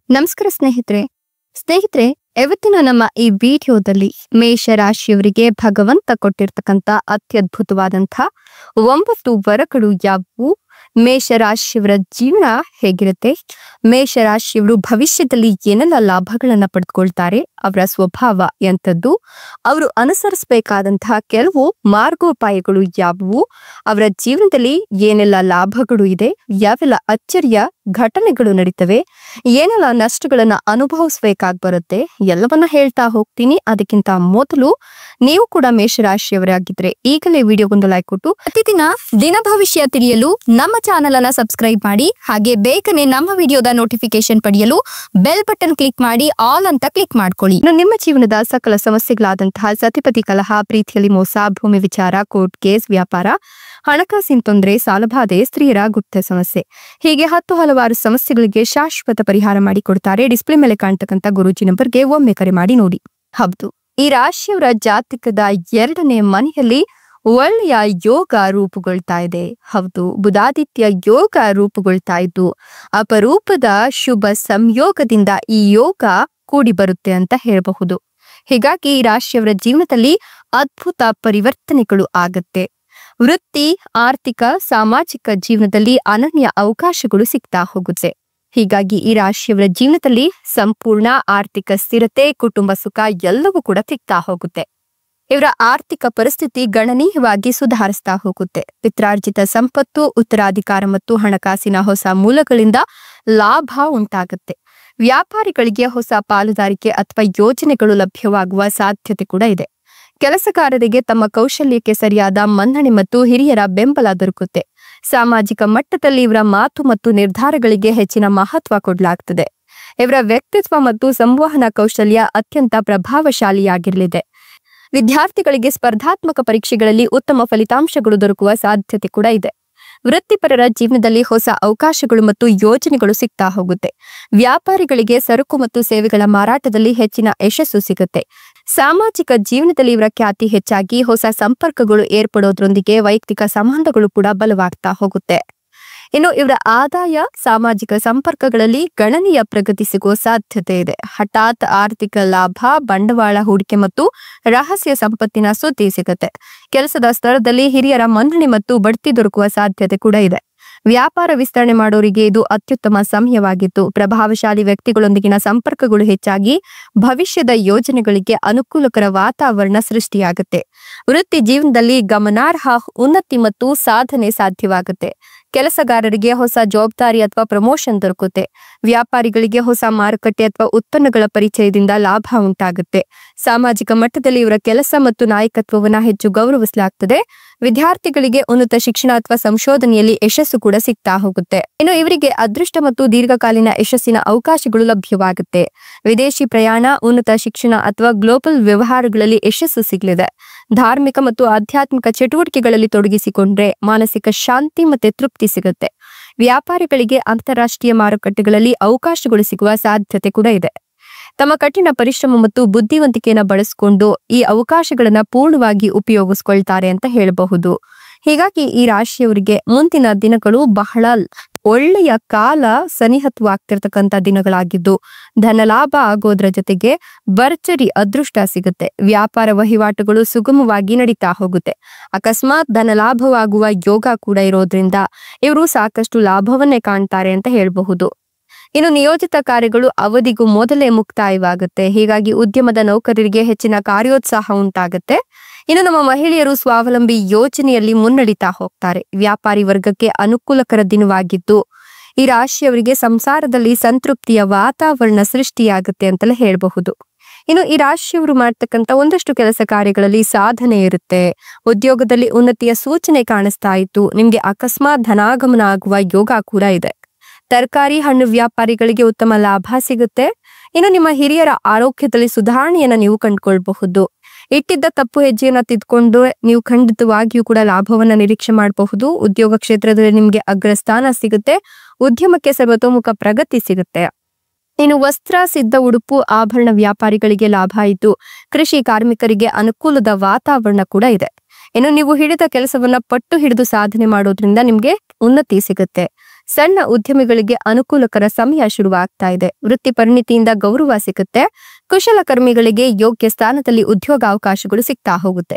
ನಮಸ್ಕಾರ ಸ್ನೇಹಿತರೆ ಇವತ್ತಿನ ನಮ್ಮ ಈ ವಿಡಿಯೋದಲ್ಲಿ ಮೇಷರಾಶಿಯವರಿಗೆ ಭಗವಂತ ಕೊಟ್ಟಿರ್ತಕ್ಕಂಥ ಅತ್ಯದ್ಭುತವಾದಂಥ 9 ವರಗಳು ಯಾವುವು, ಮೇಷರಾಶಿಯವರ ಜೀವನ ಹೇಗಿರುತ್ತೆ, ಮೇಷರಾಶಿಯವರು ಭವಿಷ್ಯದಲ್ಲಿ ಏನೆಲ್ಲ ಲಾಭಗಳನ್ನ ಪಡೆದುಕೊಳ್ತಾರೆ, ಅವರ ಸ್ವಭಾವ ಎಂಥದ್ದು, ಅವರು ಅನುಸರಿಸಬೇಕಾದಂತಹ ಕೆಲವು ಮಾರ್ಗೋಪಾಯಗಳು ಯಾವುವು, ಅವರ ಜೀವನದಲ್ಲಿ ಏನೆಲ್ಲ ಲಾಭಗಳು ಇದೆ, ಯಾವೆಲ್ಲ ಅಚ್ಚರಿಯ ಘಟನೆಗಳು ನಡೀತವೆ, ಏನೆಲ್ಲ ನಷ್ಟಗಳನ್ನ ಅನುಭವಿಸಬೇಕಾಗಿ ಬರುತ್ತೆ, ಎಲ್ಲವನ್ನ ಹೇಳ್ತಾ ಹೋಗ್ತೀನಿ. ಅದಕ್ಕಿಂತ ಮೊದಲು ನೀವು ಕೂಡ ಮೇಷರಾಶಿಯವರಾಗಿದ್ರೆ ಈಗಲೇ ವಿಡಿಯೋಗೊಂದು ಲೈಕ್ ಕೊಟ್ಟು ಪ್ರತಿದಿನ ದಿನ ಭವಿಷ್ಯ ತಿಳಿಯಲು ನಮ್ಮ ಚಾನೆಲ್ ಅನ್ನ ಸಬ್ಸ್ಕ್ರೈಬ್ ಮಾಡಿ. ಹಾಗೆ ಬೇಗನೆ ನಮ್ಮ ವಿಡಿಯೋದ ನೋಟಿಫಿಕೇಶನ್ ಪಡೆಯಲು ಬೆಲ್ ಬಟನ್ ಕ್ಲಿಕ್ ಮಾಡಿ ಆಲ್ ಅಂತ ಕ್ಲಿಕ್ ಮಾಡ್ಕೊಳ್ಳಿ. ನಿಮ್ಮ ಜೀವನದ ಸಕಲ ಸಮಸ್ಯೆಗಳಾದಂತಹ ಸತಿಪತಿ ಕಲಹ, ಪ್ರೀತಿಯಲ್ಲಿ ಮೋಸ, ಭೂಮಿ ವಿಚಾರ, ಕೋರ್ಟ್ ಕೇಸ್, ವ್ಯಾಪಾರ, ಹಣಕಾಸಿನ ತೊಂದರೆ, ಸಾಲಬಾಧೆ, ಸ್ತ್ರೀಯರ ಗುಪ್ತ ಸಮಸ್ಯೆ, ಹೀಗೆ 10 ಹಲವಾರು ಸಮಸ್ಯೆಗಳಿಗೆ ಶಾಶ್ವತ ಪರಿಹಾರ ಮಾಡಿಕೊಡ್ತಾರೆ. ಡಿಸ್ಪ್ಲೇ ಮೇಲೆ ಕಾಣ್ತಕ್ಕಂಥ ಗುರೂಜಿ ನಂಬರ್ಗೆ ಒಮ್ಮೆ ಕರೆ ಮಾಡಿ ನೋಡಿ. ಹೌದು, ಈ ರಾಶಿಯವರ ಜಾತಕದ 2ನೇ ಮನೆಯಲ್ಲಿ ಒಳ್ಳೆಯ ಯೋಗ ರೂಪುಗೊಳ್ತಾ ಇದೆ. ಹೌದು, ಬುಧಾದಿತ್ಯ ಯೋಗ ರೂಪುಗೊಳ್ತಾ ಇದ್ದು ಅಪರೂಪದ ಶುಭ ಸಂಯೋಗದಿಂದ ಈ ಯೋಗ ಕೂಡಿ ಬರುತ್ತೆ ಅಂತ ಹೇಳಬಹುದು. ಹೀಗಾಗಿ ಈ ರಾಶಿಯವರ ಜೀವನದಲ್ಲಿ ಅದ್ಭುತ ಪರಿವರ್ತನೆಗಳು ಆಗತ್ತೆ. ವೃತ್ತಿ, ಆರ್ಥಿಕ, ಸಾಮಾಜಿಕ ಜೀವನದಲ್ಲಿ ಅನನ್ಯ ಅವಕಾಶಗಳು ಸಿಗ್ತಾ ಹೋಗುತ್ತೆ. ಹೀಗಾಗಿ ಈ ರಾಶಿಯವರ ಜೀವನದಲ್ಲಿ ಸಂಪೂರ್ಣ ಆರ್ಥಿಕ ಸ್ಥಿರತೆ, ಕುಟುಂಬ ಸುಖ ಎಲ್ಲವೂ ಕೂಡ ಸಿಗ್ತಾ ಹೋಗುತ್ತೆ. ಇವರ ಆರ್ಥಿಕ ಪರಿಸ್ಥಿತಿ ಗಣನೀಯವಾಗಿ ಸುಧಾರಿಸ್ತಾ ಹೋಗುತ್ತೆ. ಪಿತ್ರಾರ್ಜಿತ ಸಂಪತ್ತು, ಉತ್ತರಾಧಿಕಾರ ಮತ್ತು ಹಣಕಾಸಿನ ಹೊಸ ಮೂಲಗಳಿಂದ ಲಾಭ ಉಂಟಾಗುತ್ತೆ. ವ್ಯಾಪಾರಿಗಳಿಗೆ ಹೊಸ ಪಾಲುದಾರಿಕೆ ಅಥವಾ ಯೋಜನೆಗಳು ಲಭ್ಯವಾಗುವ ಸಾಧ್ಯತೆ ಕೂಡ ಇದೆ. ಕೆಲಸಗಾರರಿಗೆ ತಮ್ಮ ಕೌಶಲ್ಯಕ್ಕೆ ಸರಿಯಾದ ಮನ್ನಣೆ ಮತ್ತು ಹಿರಿಯರ ಬೆಂಬಲ ದೊರಕುತ್ತೆ. ಸಾಮಾಜಿಕ ಮಟ್ಟದಲ್ಲಿ ಇವರ ಮಾತು ಮತ್ತು ನಿರ್ಧಾರಗಳಿಗೆ ಹೆಚ್ಚಿನ ಮಹತ್ವ ಕೊಡಲಾಗ್ತದೆ. ಇವರ ವ್ಯಕ್ತಿತ್ವ ಮತ್ತು ಸಂವಹನ ಕೌಶಲ್ಯ ಅತ್ಯಂತ ಪ್ರಭಾವಶಾಲಿಯಾಗಿರಲಿದೆ. ವಿದ್ಯಾರ್ಥಿಗಳಿಗೆ ಸ್ಪರ್ಧಾತ್ಮಕ ಪರೀಕ್ಷೆಗಳಲ್ಲಿ ಉತ್ತಮ ಫಲಿತಾಂಶಗಳು ದೊರಕುವ ಸಾಧ್ಯತೆ ಕೂಡ ಇದೆ. ವೃತ್ತಿಪರರ ಜೀವನದಲ್ಲಿ ಹೊಸ ಅವಕಾಶಗಳು ಮತ್ತು ಯೋಜನೆಗಳು ಸಿಗ್ತಾ ಹೋಗುತ್ತೆ. ವ್ಯಾಪಾರಿಗಳಿಗೆ ಸರಕು ಮತ್ತು ಸೇವೆಗಳ ಮಾರಾಟದಲ್ಲಿ ಹೆಚ್ಚಿನ ಯಶಸ್ಸು ಸಿಗುತ್ತೆ. ಸಾಮಾಜಿಕ ಜೀವನದಲ್ಲಿ ಇವರ ಖ್ಯಾತಿ ಹೆಚ್ಚಾಗಿ ಹೊಸ ಸಂಪರ್ಕಗಳು ಏರ್ಪಡೋದ್ರೊಂದಿಗೆ ವೈಯಕ್ತಿಕ ಸಂಬಂಧಗಳು ಕೂಡ ಬಲವಾಗ್ತಾ ಹೋಗುತ್ತೆ. ಇನ್ನು ಇವರ ಆದಾಯ, ಸಾಮಾಜಿಕ ಸಂಪರ್ಕಗಳಲ್ಲಿ ಗಣನೀಯ ಪ್ರಗತಿ ಸಿಗುವ ಸಾಧ್ಯತೆ ಇದೆ. ಹಠಾತ್ ಆರ್ಥಿಕ ಲಾಭ, ಬಂಡವಾಳ ಹೂಡಿಕೆ ಮತ್ತು ರಹಸ್ಯ ಸಂಪತ್ತಿನ ಸುದ್ದಿ ಸಿಗುತ್ತೆ. ಕೆಲಸದ ಸ್ಥಳದಲ್ಲಿ ಹಿರಿಯರ ಮನ್ನಣೆ ಮತ್ತು ಬಡ್ತಿ ದೊರಕುವ ಸಾಧ್ಯತೆ ಕೂಡ ಇದೆ. ವ್ಯಾಪಾರ ವಿಸ್ತರಣೆ ಮಾಡೋರಿಗೆ ಇದು ಅತ್ಯುತ್ತಮ ಸಮಯವಾಗಿತ್ತು. ಪ್ರಭಾವಶಾಲಿ ವ್ಯಕ್ತಿಗಳೊಂದಿಗಿನ ಸಂಪರ್ಕಗಳು ಹೆಚ್ಚಾಗಿ ಭವಿಷ್ಯದ ಯೋಜನೆಗಳಿಗೆ ಅನುಕೂಲಕರ ವಾತಾವರಣ ಸೃಷ್ಟಿಯಾಗುತ್ತೆ. ವೃತ್ತಿ ಜೀವನದಲ್ಲಿ ಗಮನಾರ್ಹ ಉನ್ನತಿ ಮತ್ತು ಸಾಧನೆ ಸಾಧ್ಯವಾಗುತ್ತೆ. ಕೆಲಸಗಾರರಿಗೆ ಹೊಸ ಜವಾಬ್ದಾರಿ ಅಥವಾ ಪ್ರಮೋಷನ್ ದೊರಕುತ್ತೆ. ವ್ಯಾಪಾರಿಗಳಿಗೆ ಹೊಸ ಮಾರುಕಟ್ಟೆ ಅಥವಾ ಉತ್ಪನ್ನಗಳ ಪರಿಚಯದಿಂದ ಲಾಭ ಉಂಟಾಗುತ್ತೆ. ಸಾಮಾಜಿಕ ಮಟ್ಟದಲ್ಲಿ ಇವರ ಕೆಲಸ ಮತ್ತು ನಾಯಕತ್ವವನ್ನ ಹೆಚ್ಚು ಗೌರವಿಸಲಾಗ್ತದೆ. ವಿದ್ಯಾರ್ಥಿಗಳಿಗೆ ಉನ್ನತ ಶಿಕ್ಷಣ ಅಥವಾ ಸಂಶೋಧನೆಯಲ್ಲಿ ಯಶಸ್ಸು ಕೂಡ ಸಿಗ್ತಾ ಹೋಗುತ್ತೆ. ಇನ್ನು ಇವರಿಗೆ ಅದೃಷ್ಟ ಮತ್ತು ದೀರ್ಘಕಾಲೀನ ಯಶಸ್ಸಿನ ಅವಕಾಶಗಳು ಲಭ್ಯವಾಗುತ್ತೆ. ವಿದೇಶಿ ಪ್ರಯಾಣ, ಉನ್ನತ ಶಿಕ್ಷಣ ಅಥವಾ ಗ್ಲೋಬಲ್ ವ್ಯವಹಾರಗಳಲ್ಲಿ ಯಶಸ್ಸು ಸಿಗಲಿದೆ. ಧಾರ್ಮಿಕ ಮತ್ತು ಆಧ್ಯಾತ್ಮಿಕ ಚಟುವಟಿಕೆಗಳಲ್ಲಿ ತೊಡಗಿಸಿಕೊಂಡ್ರೆ ಮಾನಸಿಕ ಶಾಂತಿ ಮತ್ತೆ ತೃಪ್ತಿ ಸಿಗುತ್ತೆ. ವ್ಯಾಪಾರಿಗಳಿಗೆ ಅಂತಾರಾಷ್ಟ್ರೀಯ ಮಾರುಕಟ್ಟೆಗಳಲ್ಲಿ ಅವಕಾಶಗಳು ಸಿಗುವ ಸಾಧ್ಯತೆ ಕೂಡ ಇದೆ. ತಮ್ಮ ಕಠಿಣ ಪರಿಶ್ರಮ ಮತ್ತು ಬುದ್ಧಿವಂತಿಕೆಯನ್ನು ಬಳಸಿಕೊಂಡು ಈ ಅವಕಾಶಗಳನ್ನ ಪೂರ್ಣವಾಗಿ ಉಪಯೋಗಿಸ್ಕೊಳ್ತಾರೆ ಅಂತ ಹೇಳಬಹುದು. ಹೀಗಾಗಿ ಈ ರಾಶಿಯವರಿಗೆ ಮುಂದಿನ ದಿನಗಳು ಬಹಳ ಒಳ್ಳೆಯ ಕಾಲ ಸನಿಹತ್ವಾಗ್ತಿರ್ತಕ್ಕಂಥ ದಿನಗಳಾಗಿದ್ದು ಧನಲಾಭ ಆಗೋದ್ರ ಜೊತೆಗೆ ಭರ್ಜರಿ ಅದೃಷ್ಟ ಸಿಗುತ್ತೆ. ವ್ಯಾಪಾರ ವಹಿವಾಟುಗಳು ಸುಗಮವಾಗಿ ನಡೀತಾ ಹೋಗುತ್ತೆ. ಅಕಸ್ಮಾತ್ ಧನಲಾಭವಾಗುವ ಯೋಗ ಕೂಡ ಇರೋದ್ರಿಂದ ಇವರು ಸಾಕಷ್ಟು ಲಾಭವನ್ನೇ ಕಾಣ್ತಾರೆ ಅಂತ ಹೇಳಬಹುದು. ಇನ್ನು ನಿಯೋಜಿತ ಕಾರ್ಯಗಳು ಅವಧಿಗೂ ಮೊದಲೇ ಮುಕ್ತಾಯವಾಗುತ್ತೆ. ಹೀಗಾಗಿ ಉದ್ಯಮದ ನೌಕರರಿಗೆ ಹೆಚ್ಚಿನ ಕಾರ್ಯೋತ್ಸಾಹ ಉಂಟಾಗುತ್ತೆ. ಇನ್ನು ನಮ್ಮ ಮಹಿಳೆಯರು ಸ್ವಾವಲಂಬಿ ಯೋಜನೆಯಲ್ಲಿ ಮುನ್ನಡೀತಾ ಹೋಗ್ತಾರೆ. ವ್ಯಾಪಾರಿ ವರ್ಗಕ್ಕೆ ಅನುಕೂಲಕರ ದಿನವಾಗಿದ್ದು ಈ ರಾಶಿಯವರಿಗೆ ಸಂಸಾರದಲ್ಲಿ ಸಂತೃಪ್ತಿಯ ವಾತಾವರಣ ಸೃಷ್ಟಿಯಾಗುತ್ತೆ ಅಂತಲೇ ಹೇಳಬಹುದು. ಇನ್ನು ಈ ರಾಶಿಯವರು ಮಾಡ್ತಕ್ಕಂಥ ಒಂದಷ್ಟು ಕೆಲಸ ಕಾರ್ಯಗಳಲ್ಲಿ ಸಾಧನೆ ಇರುತ್ತೆ. ಉದ್ಯೋಗದಲ್ಲಿ ಉನ್ನತಿಯ ಸೂಚನೆ ಕಾಣಿಸ್ತಾ ಇತ್ತು. ನಿಮ್ಗೆ ಅಕಸ್ಮಾತ್ ಧನಾಗಮನ ಆಗುವ ಯೋಗ ಕೂಡ ಇದೆ. ತರಕಾರಿ, ಹಣ್ಣು ವ್ಯಾಪಾರಿಗಳಿಗೆ ಉತ್ತಮ ಲಾಭ ಸಿಗುತ್ತೆ. ಇನ್ನು ನಿಮ್ಮ ಹಿರಿಯರ ಆರೋಗ್ಯದಲ್ಲಿ ಸುಧಾರಣೆಯನ್ನ ನೀವು ಕಂಡುಕೊಳ್ಬಹುದು. ಇಟ್ಟಿದ್ದ ತಪ್ಪು ಹೆಜ್ಜೆಯನ್ನ ತಿದ್ಕೊಂಡು ನೀವು ಖಂಡಿತವಾಗಿಯೂ ಕೂಡ ಲಾಭವನ್ನ ನಿರೀಕ್ಷೆ ಮಾಡಬಹುದು. ಉದ್ಯೋಗ ಕ್ಷೇತ್ರದಲ್ಲಿ ನಿಮ್ಗೆ ಅಗ್ರಸ್ಥಾನ ಸಿಗುತ್ತೆ. ಉದ್ಯಮಕ್ಕೆ ಸರ್ವತೋಮುಖ ಪ್ರಗತಿ ಸಿಗುತ್ತೆ. ಇನ್ನು ವಸ್ತ್ರ, ಸಿದ್ಧ ಉಡುಪು, ಆಭರಣ ವ್ಯಾಪಾರಿಗಳಿಗೆ ಲಾಭ ಇದ್ದು ಕೃಷಿ ಕಾರ್ಮಿಕರಿಗೆ ಅನುಕೂಲದ ವಾತಾವರಣ ಕೂಡ ಇದೆ. ಇನ್ನು ನೀವು ಹಿಡಿದ ಕೆಲಸವನ್ನ ಪಟ್ಟು ಹಿಡಿದು ಸಾಧನೆ ಮಾಡೋದ್ರಿಂದ ನಿಮ್ಗೆ ಉನ್ನತಿ ಸಿಗುತ್ತೆ. ಸಣ್ಣ ಉದ್ಯಮಿಗಳಿಗೆ ಅನುಕೂಲಕರ ಸಮಯ ಶುರುವಾಗ್ತಾ ಇದೆ. ವೃತ್ತಿ ಪರಿಣಿತಿಯಿಂದ ಗೌರವ ಸಿಗುತ್ತೆ. ಕುಶಲಕರ್ಮಿಗಳಿಗೆ ಯೋಗ್ಯ ಸ್ಥಾನದಲ್ಲಿ ಉದ್ಯೋಗಾವಕಾಶಗಳು ಸಿಗ್ತಾ ಹೋಗುತ್ತೆ.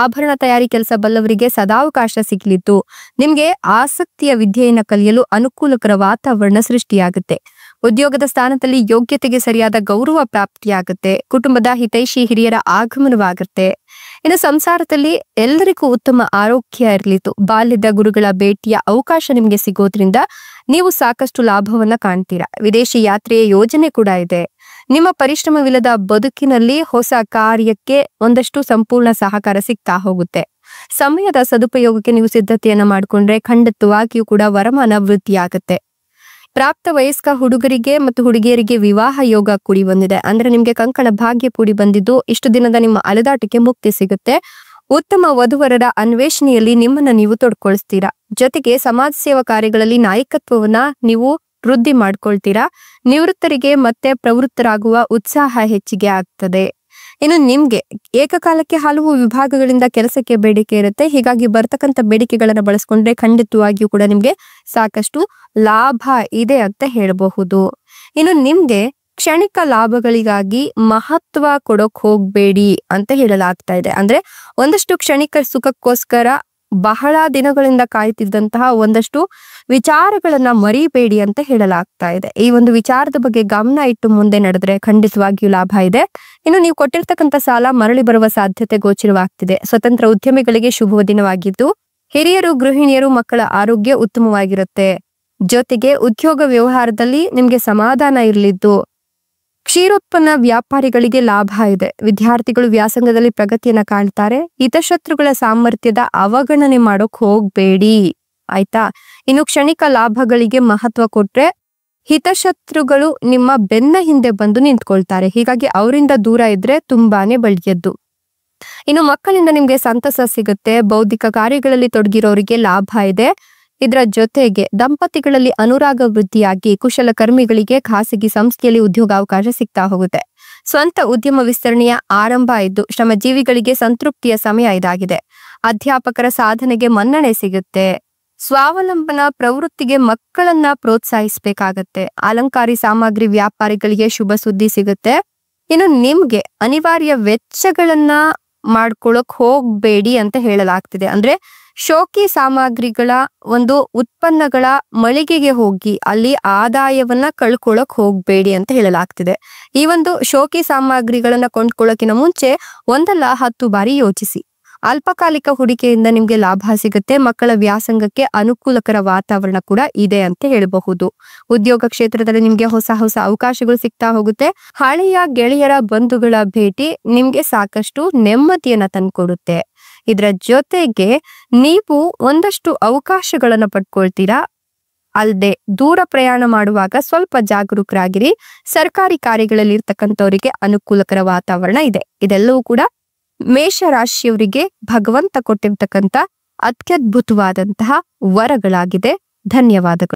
ಆಭರಣ ತಯಾರಿ ಕೆಲಸ ಬಲ್ಲವರಿಗೆ ಸದಾವಕಾಶ ಸಿಗಲಿದ್ದು ನಿಮ್ಗೆ ಆಸಕ್ತಿಯ ವಿದ್ಯೆಯನ್ನ ಕಲಿಯಲು ಅನುಕೂಲಕರ ವಾತಾವರಣ ಸೃಷ್ಟಿಯಾಗುತ್ತೆ. ಉದ್ಯೋಗದ ಸ್ಥಾನದಲ್ಲಿ ಯೋಗ್ಯತೆಗೆ ಸರಿಯಾದ ಗೌರವ ಪ್ರಾಪ್ತಿಯಾಗುತ್ತೆ. ಕುಟುಂಬದ ಹಿತೈಷಿ ಹಿರಿಯರ ಆಗಮನವಾಗುತ್ತೆ. ಇನ್ನು ಸಂಸಾರದಲ್ಲಿ ಎಲ್ಲರಿಗೂ ಉತ್ತಮ ಆರೋಗ್ಯ ಇರಲಿತ್ತು. ಬಾಲ್ಯದ ಗುರುಗಳ ಭೇಟಿಯ ಅವಕಾಶ ನಿಮ್ಗೆ ಸಿಗೋದ್ರಿಂದ ನೀವು ಸಾಕಷ್ಟು ಲಾಭವನ್ನ ಕಾಣ್ತೀರಾ. ವಿದೇಶಿ ಯಾತ್ರೆಯ ಯೋಜನೆ ಕೂಡ ಇದೆ. ನಿಮ್ಮ ಪರಿಶ್ರಮವಿಲ್ಲದ ಬದುಕಿನಲ್ಲಿ ಹೊಸ ಕಾರ್ಯಕ್ಕೆ ಒಂದಷ್ಟು ಸಂಪೂರ್ಣ ಸಹಕಾರ ಸಿಗ್ತಾ ಹೋಗುತ್ತೆ. ಸಮಯದ ಸದುಪಯೋಗಕ್ಕೆ ನೀವು ಸಿದ್ಧತೆಯನ್ನ ಮಾಡಿಕೊಂಡ್ರೆ ಖಂಡಿತವಾಗಿಯೂ ಕೂಡ ವರಮಾನ ವೃದ್ಧಿಯಾಗುತ್ತೆ. ಪ್ರಾಪ್ತ ವಯಸ್ಕ ಹುಡುಗರಿಗೆ ಮತ್ತು ಹುಡುಗಿಯರಿಗೆ ವಿವಾಹ ಯೋಗ ಕೂಡಿ ಬಂದಿದೆ. ಅಂದ್ರೆ ನಿಮ್ಗೆ ಕಂಕಣ ಭಾಗ್ಯ ಕೂಡಿ ಬಂದಿದ್ದು ಇಷ್ಟು ದಿನದ ನಿಮ್ಮ ಅಲೆದಾಟಕ್ಕೆ ಮುಕ್ತಿ ಸಿಗುತ್ತೆ. ಉತ್ತಮ ವಧುವರರ ಅನ್ವೇಷಣೆಯಲ್ಲಿ ನಿಮ್ಮನ್ನ ನೀವು ತೊಡ್ಕೊಳ್ಸ್ತೀರಾ. ಜೊತೆಗೆ ಸಮಾಜ ಸೇವಾ ಕಾರ್ಯಗಳಲ್ಲಿ ನಾಯಕತ್ವವನ್ನ ನೀವು ವೃದ್ಧಿ ಮಾಡ್ಕೊಳ್ತೀರಾ. ನಿವೃತ್ತರಿಗೆ ಮತ್ತೆ ಪ್ರವೃತ್ತರಾಗುವ ಉತ್ಸಾಹ ಹೆಚ್ಚಿಗೆ ಆಗ್ತದೆ. ಇನ್ನು ನಿಮ್ಗೆ ಏಕಕಾಲಕ್ಕೆ ಹಲವು ವಿಭಾಗಗಳಿಂದ ಕೆಲಸಕ್ಕೆ ಬೇಡಿಕೆ ಇರುತ್ತೆ. ಹೀಗಾಗಿ ಬರ್ತಕ್ಕಂಥ ಬೇಡಿಕೆಗಳನ್ನ ಬಳಸ್ಕೊಂಡ್ರೆ ಖಂಡಿತವಾಗಿಯೂ ಕೂಡ ನಿಮ್ಗೆ ಸಾಕಷ್ಟು ಲಾಭ ಇದೆ ಅಂತ ಹೇಳಬಹುದು. ಇನ್ನು ನಿಮ್ಗೆ ಕ್ಷಣಿಕ ಲಾಭಗಳಿಗಾಗಿ ಮಹತ್ವ ಕೊಡೋಕ್ ಹೋಗ್ಬೇಡಿ ಅಂತ ಹೇಳಲಾಗ್ತಾ ಇದೆ. ಅಂದ್ರೆ ಒಂದಷ್ಟು ಕ್ಷಣಿಕ ಸುಖಕ್ಕೋಸ್ಕರ ಬಹಳ ದಿನಗಳಿಂದ ಕಾಯ್ತಿದ್ದಂತಹ ಒಂದಷ್ಟು ವಿಚಾರಗಳನ್ನ ಮರಿಬೇಡಿ ಅಂತ ಹೇಳಲಾಗ್ತಾ ಇದೆ. ಈ ಒಂದು ವಿಚಾರದ ಬಗ್ಗೆ ಗಮನ ಇಟ್ಟು ಮುಂದೆ ನಡೆದ್ರೆ ಖಂಡಿತವಾಗಿಯೂ ಲಾಭ ಇದೆ. ಇನ್ನು ನೀವು ಕೊಟ್ಟಿರ್ತಕ್ಕಂಥ ಸಾಲ ಮರಳಿ ಬರುವ ಸಾಧ್ಯತೆ ಗೋಚರವಾಗ್ತಿದೆ. ಸ್ವತಂತ್ರ ಉದ್ಯಮಿಗಳಿಗೆ ಶುಭ ದಿನವಾಗಿದ್ದು ಹಿರಿಯರು, ಗೃಹಿಣಿಯರು, ಮಕ್ಕಳ ಆರೋಗ್ಯ ಉತ್ತಮವಾಗಿರುತ್ತೆ. ಜೊತೆಗೆ ಉದ್ಯೋಗ ವ್ಯವಹಾರದಲ್ಲಿ ನಿಮ್ಗೆ ಸಮಾಧಾನ ಇರಲಿದ್ದು ಕ್ಷೀರೋತ್ಪನ್ನ ವ್ಯಾಪಾರಿಗಳಿಗೆ ಲಾಭ ಇದೆ. ವಿದ್ಯಾರ್ಥಿಗಳು ವ್ಯಾಸಂಗದಲ್ಲಿ ಪ್ರಗತಿಯನ್ನ ಕಾಣ್ತಾರೆ. ಹಿತಶತ್ರುಗಳ ಸಾಮರ್ಥ್ಯದ ಅವಗಣನೆ ಮಾಡೋಕ್ ಹೋಗ್ಬೇಡಿ, ಆಯ್ತಾ? ಇನ್ನು ಕ್ಷಣಿಕ ಲಾಭಗಳಿಗೆ ಮಹತ್ವ ಕೊಟ್ರೆ ಹಿತಶತ್ರುಗಳು ನಿಮ್ಮ ಬೆನ್ನ ಹಿಂದೆ ಬಂದು ನಿಂತ್ಕೊಳ್ತಾರೆ. ಹೀಗಾಗಿ ಅವರಿಂದ ದೂರ ಇದ್ರೆ ತುಂಬಾನೇ ಬಳಿಯದ್ದು. ಇನ್ನು ಮಕ್ಕಳಿಂದ ನಿಮ್ಗೆ ಸಂತಸ ಸಿಗುತ್ತೆ. ಬೌದ್ಧಿಕ ಕಾರ್ಯಗಳಲ್ಲಿ ತೊಡಗಿರೋರಿಗೆ ಲಾಭ ಇದೆ. ಇದರ ಜೊತೆಗೆ ದಂಪತಿಗಳಲ್ಲಿ ಅನುರಾಗ ವೃದ್ಧಿಯಾಗಿ ಕುಶಲಕರ್ಮಿಗಳಿಗೆ ಖಾಸಗಿ ಸಂಸ್ಥೆಯಲ್ಲಿ ಉದ್ಯೋಗಾವಕಾಶ ಸಿಗ್ತಾ ಹೋಗುತ್ತೆ. ಸ್ವಂತ ಉದ್ಯಮ ವಿಸ್ತರಣೆಯ ಆರಂಭ ಇದ್ದು ಶ್ರಮಜೀವಿಗಳಿಗೆ ಸಂತೃಪ್ತಿಯ ಸಮಯ ಇದಾಗಿದೆ. ಅಧ್ಯಾಪಕರ ಸಾಧನೆಗೆ ಮನ್ನಣೆ ಸಿಗುತ್ತೆ. ಸ್ವಾವಲಂಬನ ಪ್ರವೃತ್ತಿಗೆ ಮಕ್ಕಳನ್ನ ಪ್ರೋತ್ಸಾಹಿಸಬೇಕಾಗತ್ತೆ. ಅಲಂಕಾರಿ ಸಾಮಗ್ರಿ ವ್ಯಾಪಾರಿಗಳಿಗೆ ಶುಭ ಸುದ್ದಿ ಸಿಗುತ್ತೆ. ಇನ್ನು ನಿಮ್ಗೆ ಅನಿವಾರ್ಯ ವೆಚ್ಚಗಳನ್ನ ಮಾಡ್ಕೊಳಕ್ ಹೋಗ್ಬೇಡಿ ಅಂತ ಹೇಳಲಾಗ್ತಿದೆ. ಅಂದ್ರೆ ಶೋಕಿ ಸಾಮಗ್ರಿಗಳ ಒಂದು ಉತ್ಪನ್ನಗಳ ಮಳಿಗೆಗೆ ಹೋಗಿ ಅಲ್ಲಿ ಆದಾಯವನ್ನ ಕಳ್ಕೊಳಕ್ ಹೋಗ್ಬೇಡಿ ಅಂತ ಹೇಳಲಾಗ್ತಿದೆ. ಈ ಒಂದು ಶೋಕಿ ಸಾಮಗ್ರಿಗಳನ್ನ ಕೊಂಡ್ಕೊಳ್ಳೋಕಿನ ಮುಂಚೆ 1-10 ಬಾರಿ ಯೋಚಿಸಿ. ಅಲ್ಪಕಾಲಿಕ ಹೂಡಿಕೆಯಿಂದ ನಿಮ್ಗೆ ಲಾಭ ಸಿಗುತ್ತೆ. ಮಕ್ಕಳ ವ್ಯಾಸಂಗಕ್ಕೆ ಅನುಕೂಲಕರ ವಾತಾವರಣ ಕೂಡ ಇದೆ ಅಂತ ಹೇಳಬಹುದು. ಉದ್ಯೋಗ ಕ್ಷೇತ್ರದಲ್ಲಿ ನಿಮ್ಗೆ ಹೊಸ ಹೊಸ ಅವಕಾಶಗಳು ಸಿಗ್ತಾ ಹೋಗುತ್ತೆ. ಹಳೆಯ ಗೆಳೆಯರ ಬಂಧುಗಳ ಭೇಟಿ ನಿಮ್ಗೆ ಸಾಕಷ್ಟು ನೆಮ್ಮದಿಯನ್ನ ತಂದ್ಕೊಡುತ್ತೆ. ಇದರ ಜೊತೆಗೆ ನೀವು ಒಂದಷ್ಟು ಅವಕಾಶಗಳನ್ನ ಪಡ್ಕೊಳ್ತೀರಾ. ಅಲ್ಲದೆ ದೂರ ಪ್ರಯಾಣ ಮಾಡುವಾಗ ಸ್ವಲ್ಪ ಜಾಗರೂಕರಾಗಿರಿ. ಸರ್ಕಾರಿ ಕಾರ್ಯಗಳಲ್ಲಿ ಇರ್ತಕ್ಕಂಥವರಿಗೆ ಅನುಕೂಲಕರ ವಾತಾವರಣ ಇದೆ. ಇದೆಲ್ಲವೂ ಕೂಡ ಮೇಷರಾಶಿಯವರಿಗೆ ಭಗವಂತ ಕೊಟ್ಟಿರ್ತಕ್ಕಂಥ ಅತ್ಯದ್ಭುತವಾದಂತಹ ವರಗಳಾಗಿದೆ. ಧನ್ಯವಾದಗಳು.